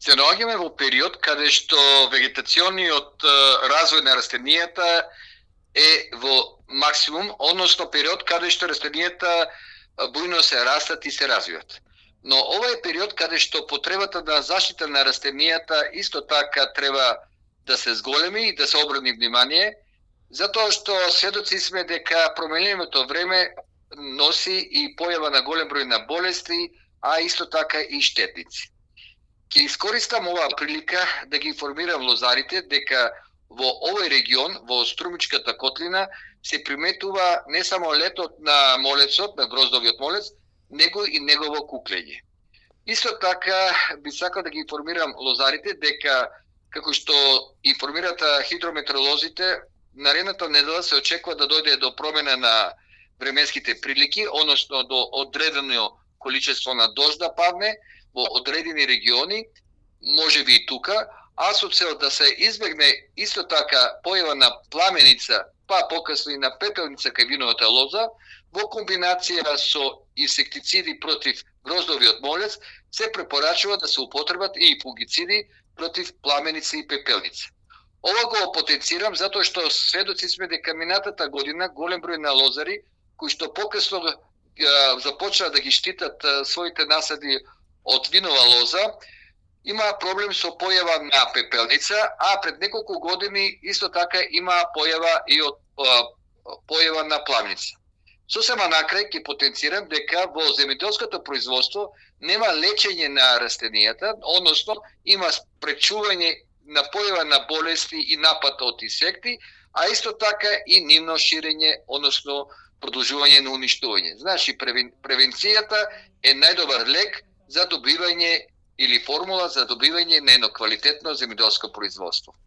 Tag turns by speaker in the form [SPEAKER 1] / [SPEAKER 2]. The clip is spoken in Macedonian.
[SPEAKER 1] Се наоѓаме во период каде што вегетациониот развој на растенијата е во максимум, односно период каде што растенијата бујно се растат и се развиваат. Но ова е период каде што потребата на заштита на растенијата исто така треба да се зголеми и да се обрани внимание, затоа што сведоци сме дека променливото време носи и појава на голем број на болести, а исто така и штетници. Ќе искористам оваа прилика да ги информирам лозарите дека во овој регион, во Струмичката котлина, се приметува не само летот на молецот, на гроздовиот молец, него и негово куклење. Исто така би сакал да ги информирам лозарите дека, како што информираат хидрометеоролозите, наредната недела се очекува да дојде до промена на временските прилики, односно до одредено количество на дожд да падне во одредени региони, може би и тука, а со цел да се избегне исто така појава на пламеница, па покасно и на пепелница кај виновата лоза, во комбинација со инсектициди против гроздовиот молец, се препорачува да се употребат и фунгициди против пламеница и пепелница. Ова го потенцирам затоа што сведоци сме дека минатата година голем број на лозари кои што покасно започнаа да ги штитат своите насади од винова лоза, има проблем со појава на пепелница, а пред неколку години исто така има појава и од појава на пламеница. Сосема накрај ќе потенцирам дека во земјоделското производство нема лечење на растенијата, односно има спречување на појава на болести и напад од инсекти, а исто така и нивно ширење, односно продолжување на уништување. Значи, превенцијата е најдобар лек за добивање или формула за добивање на едно квалитетно земјоделско производство.